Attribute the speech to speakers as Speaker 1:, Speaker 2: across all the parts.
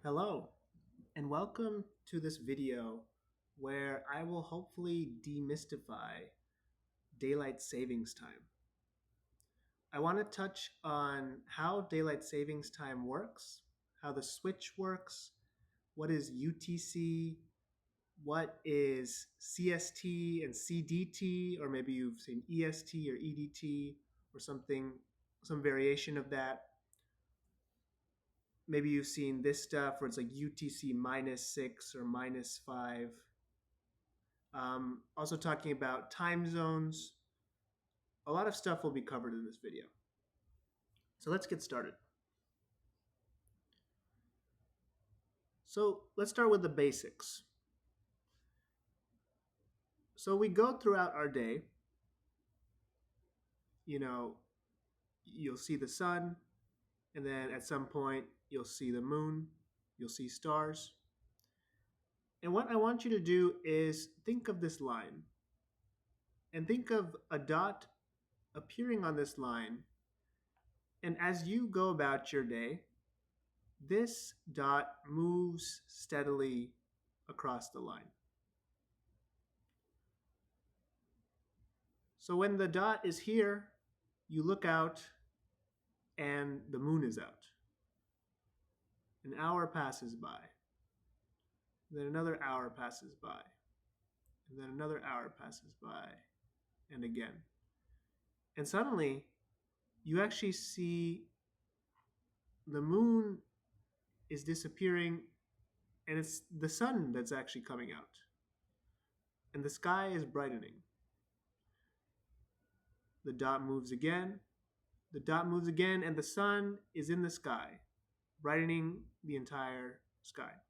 Speaker 1: Hello, and welcome to this video where I will hopefully demystify daylight savings time. I want to touch on how daylight savings time works, how the switch works, what is UTC, what is CST and CDT, or maybe you've seen EST or EDT or something, some variation of that. Maybe you've seen this stuff where it's like UTC -6 or -5. Also talking about time zones. A lot of stuff will be covered in this video. So let's get started. So let's start with the basics. So we go throughout our day, you know, you'll see the sun, and then at some point you'll see the moon, you'll see stars. And what I want you to do is think of this line and think of a dot appearing on this line. And as you go about your day, this dot moves steadily across the line. So when the dot is here, you look out and the moon is out. An hour passes by. Then another hour passes by. And then another hour passes by. And again. And suddenly, you actually see the moon is disappearing and it's the sun that's actually coming out. And the sky is brightening. The dot moves again. The dot moves again, and the sun is in the sky, brightening the entire sky.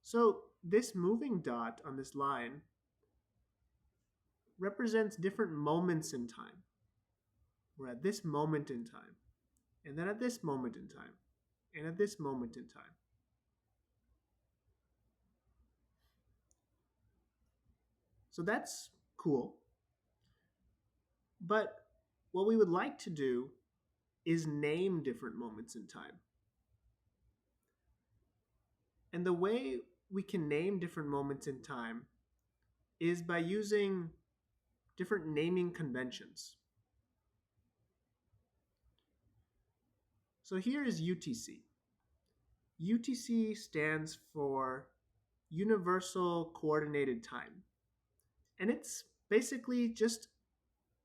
Speaker 1: So this moving dot on this line represents different moments in time. We're at this moment in time, and then at this moment in time, and at this moment in time. So that's cool. But what we would like to do is name different moments in time. And the way we can name different moments in time is by using different naming conventions. So here is UTC. UTC stands for Universal Coordinated Time. And it's basically just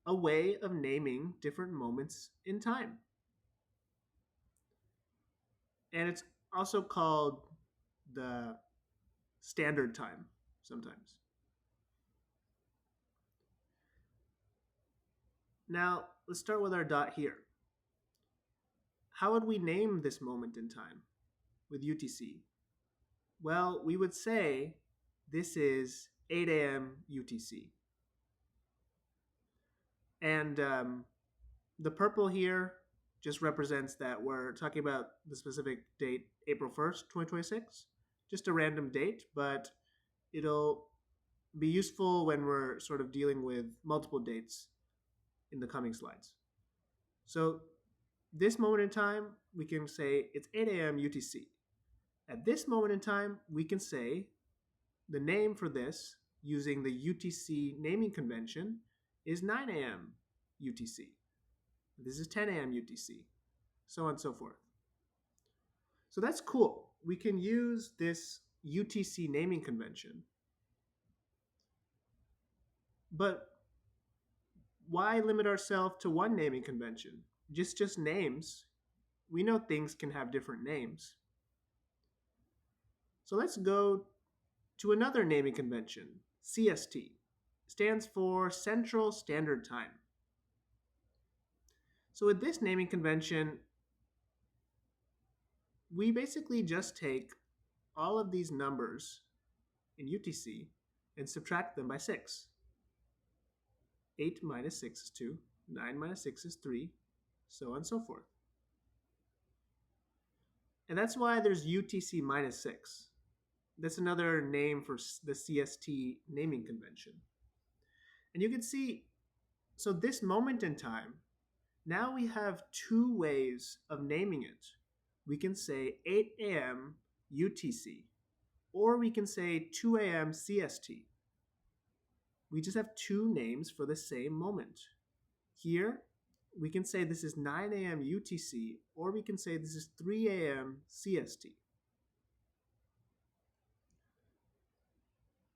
Speaker 1: a way of naming different moments in time. And it's also called the standard time sometimes. Now, let's start with our dot here. How would we name this moment in time with UTC? Well, we would say this is 8 a.m. UTC. And the purple here just represents that we're talking about the specific date, April 1st, 2026. Just a random date, but it'll be useful when we're sort of dealing with multiple dates in the coming slides. So this moment in time, we can say it's 8 a.m. UTC. At this moment in time, we can say the name for this using the UTC naming convention is 9 a.m. UTC. This is 10 a.m. UTC, so on and so forth. So that's cool. We can use this UTC naming convention. But why limit ourselves to one naming convention? Just names. We know things can have different names. So let's go to another naming convention, CST. Stands for Central Standard Time. So with this naming convention, we basically just take all of these numbers in UTC and subtract them by 6. 8 minus 6 is 2, 9 minus 6 is 3, so on and so forth. And that's why there's UTC minus 6. That's another name for the CST naming convention. And you can see, so this moment in time, now we have two ways of naming it we can say 8 a.m. UTC, or we can say 2 a.m. CST. We just have two names for the same moment. Here, we can say this is 9 a.m. UTC, or we can say this is 3 a.m. CST.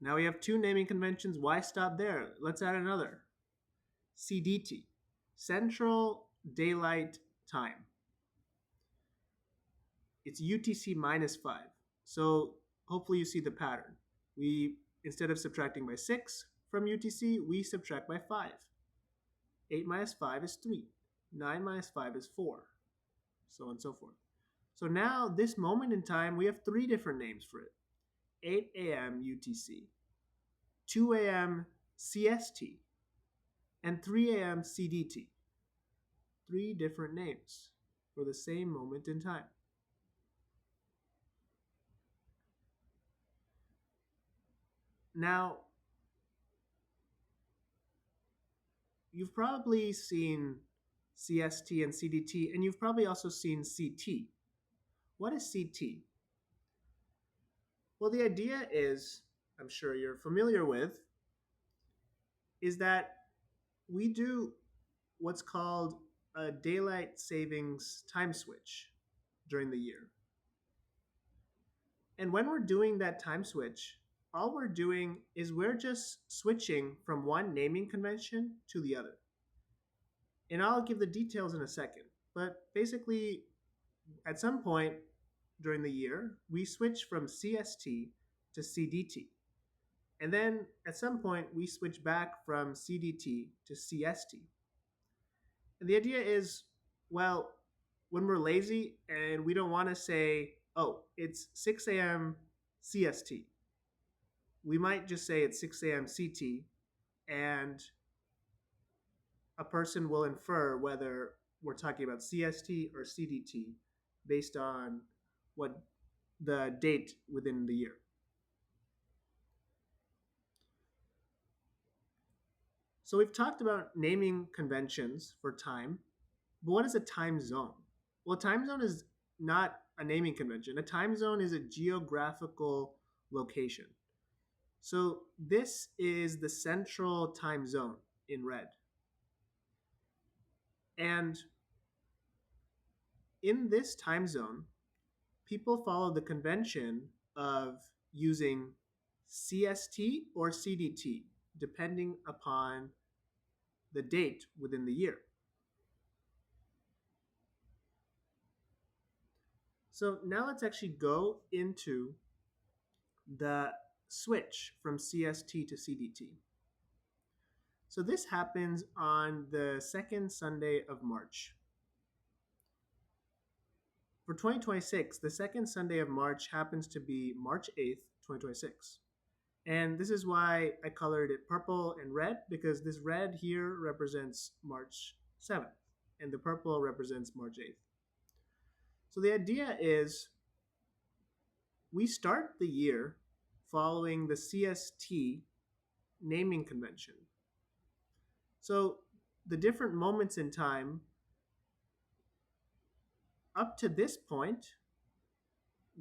Speaker 1: Now we have two naming conventions. Why stop there? Let's add another. CDT, Central Daylight Time. It's UTC minus 5. So hopefully you see the pattern. We, instead of subtracting by 6 from UTC, we subtract by 5. 8 minus 5 is 3. 9 minus 5 is 4. So on and so forth. So now, this moment in time, we have three different names for it. 8 a.m. UTC, 2 a.m. CST, and 3 a.m. CDT. Three different names for the same moment in time. Now, you've probably seen CST and CDT, and you've probably also seen CT. What is CT? Well, the idea is, I'm sure you're familiar with, is that we do what's called a daylight savings time switch during the year. And when we're doing that time switch, all we're doing is we're just switching from one naming convention to the other. And I'll give the details in a second. But basically, at some point during the year, we switch from CST to CDT. And then at some point, we switch back from CDT to CST. And the idea is, well, when we're lazy and we don't want to say, oh, it's 6 a.m. CST, we might just say it's 6 a.m. CT, and a person will infer whether we're talking about CST or CDT based on what the date within the year. So we've talked about naming conventions for time, but what is a time zone? Well, a time zone is not a naming convention. A time zone is a geographical location. So this is the central time zone in red. And in this time zone, people follow the convention of using CST or CDT, depending upon the date within the year. So now let's actually go into the switch from CST to CDT. So this happens on the second Sunday of March. For 2026, the second Sunday of March happens to be March 8th, 2026. And this is why I colored it purple and red, because this red here represents March 7th, and the purple represents March 8th. So the idea is we start the year following the CST naming convention. So the different moments in time up to this point,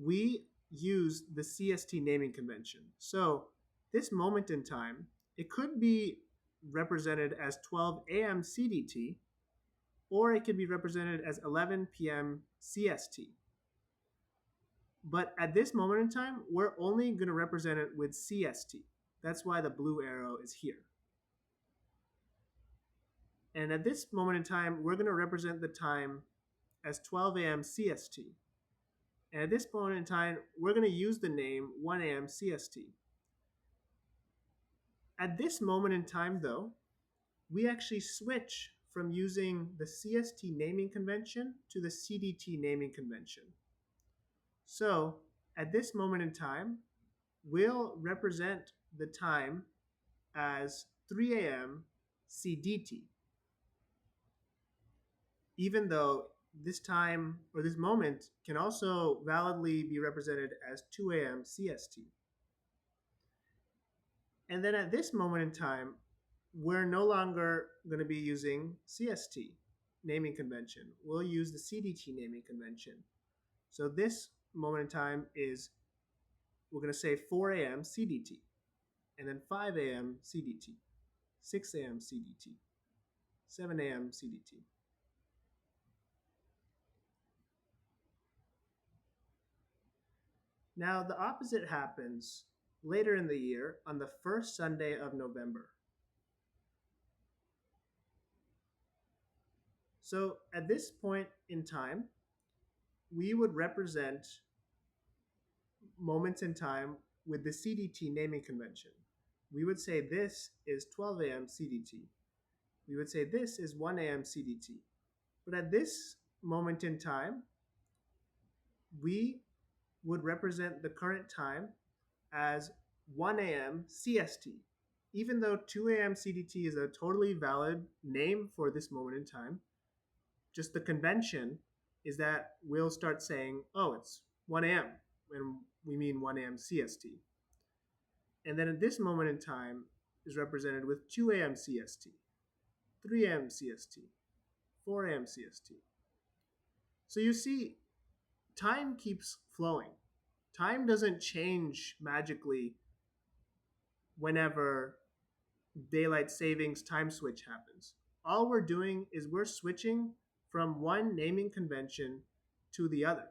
Speaker 1: we use the CST naming convention. So this moment in time, it could be represented as 12 a.m. CDT, or it could be represented as 11 p.m. CST. But at this moment in time, we're only going to represent it with CST. That's why the blue arrow is here. And at this moment in time, we're going to represent the time as 12 a.m. CST. And at this point in time, we're going to use the name 1 a.m. CST. At this moment in time, though, we actually switch from using the CST naming convention to the CDT naming convention. So at this moment in time, we'll represent the time as 3 a.m. CDT, even though this time or this moment can also validly be represented as 2 a.m. CST. And then at this moment in time, we're no longer going to be using CST naming convention. We'll use the CDT naming convention. So this moment in time is, we're going to say 4 a.m. CDT, and then 5 a.m. CDT, 6 a.m. CDT, 7 a.m. CDT. Now, the opposite happens later in the year on the first Sunday of November. So, at this point in time, we would represent moments in time with the CDT naming convention. We would say this is 12 a.m. CDT. We would say this is 1 a.m. CDT. But at this moment in time, we would represent the current time as 1 a.m. CST. Even though 2 a.m. CDT is a totally valid name for this moment in time, just the convention is that we'll start saying, oh, it's 1 a.m. when we mean 1 a.m. CST. And then at this moment in time is represented with 2 a.m. CST, 3 a.m. CST, 4 a.m. CST. So you see, time keeps flowing. Time doesn't change magically whenever daylight savings time switch happens. All we're doing is we're switching from one naming convention to the other.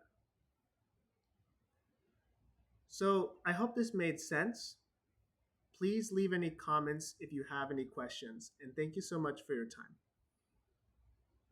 Speaker 1: So I hope this made sense. Please leave any comments if you have any questions, and thank you so much for your time.